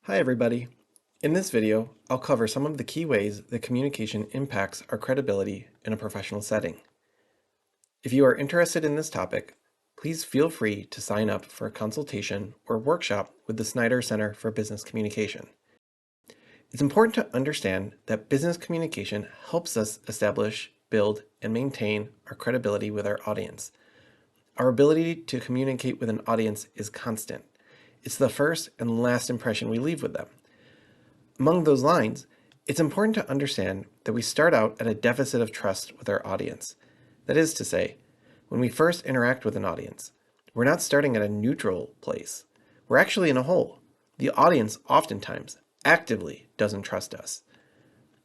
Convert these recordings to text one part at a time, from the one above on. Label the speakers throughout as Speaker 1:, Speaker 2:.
Speaker 1: Hi everybody. In this video, I'll cover some of the key ways that communication impacts our credibility in a professional setting. If you are interested in this topic, please feel free to sign up for a consultation or workshop with the Snyder Center for Business Communication. It's important to understand that business communication helps us establish, build, and maintain our credibility with our audience. Our ability to communicate with an audience is constant. It's the first and last impression we leave with them. Among those lines, it's important to understand that we start out at a deficit of trust with our audience. That is to say, when we first interact with an audience, we're not starting at a neutral place. We're actually in a hole. The audience oftentimes actively doesn't trust us.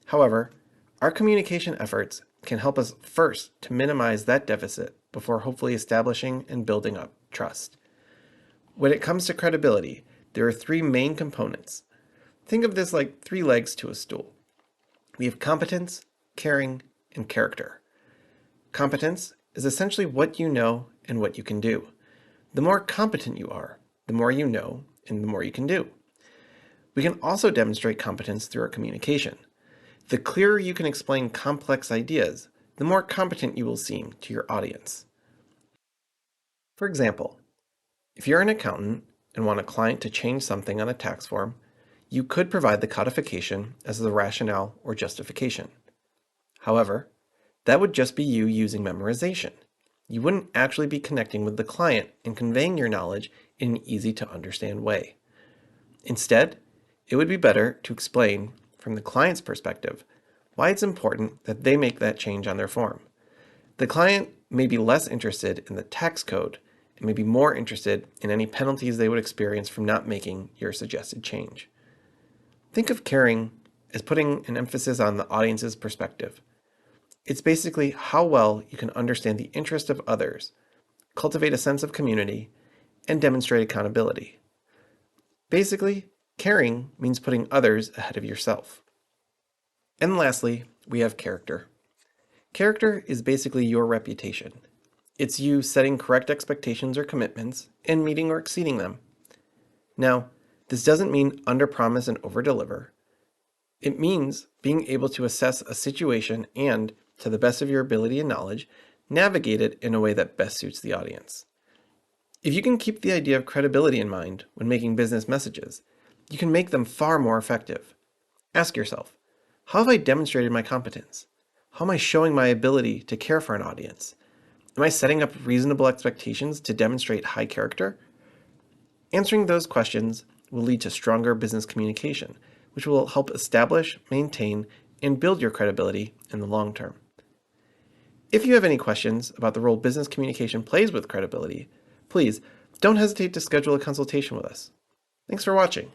Speaker 1: However, our communication efforts can help us first to minimize that deficit before hopefully establishing and building up trust. When it comes to credibility, there are three main components. Think of this like three legs to a stool. We have competence, caring, and character. Competence is essentially what you know and what you can do. The more competent you are, the more you know and the more you can do. We can also demonstrate competence through our communication. The clearer you can explain complex ideas, the more competent you will seem to your audience. For example, if you're an accountant and want a client to change something on a tax form, you could provide the codification as the rationale or justification. However, that would just be you using memorization. You wouldn't actually be connecting with the client and conveying your knowledge in an easy-to-understand way. Instead, it would be better to explain, from the client's perspective, why it's important that they make that change on their form. The client may be less interested in the tax code and may be more interested in any penalties they would experience from not making your suggested change. Think of caring as putting an emphasis on the audience's perspective. It's basically how well you can understand the interest of others, cultivate a sense of community, and demonstrate accountability. Basically, caring means putting others ahead of yourself. And lastly, we have character. Character is basically your reputation. It's you setting correct expectations or commitments and meeting or exceeding them. Now, this doesn't mean underpromise and overdeliver. It means being able to assess a situation and, to the best of your ability and knowledge, navigate it in a way that best suits the audience. If you can keep the idea of credibility in mind when making business messages, you can make them far more effective. Ask yourself, how have I demonstrated my competence? How am I showing my ability to care for an audience? Am I setting up reasonable expectations to demonstrate high character? Answering those questions will lead to stronger business communication, which will help establish, maintain, and build your credibility in the long term. If you have any questions about the role business communication plays with credibility, please don't hesitate to schedule a consultation with us. Thanks for watching.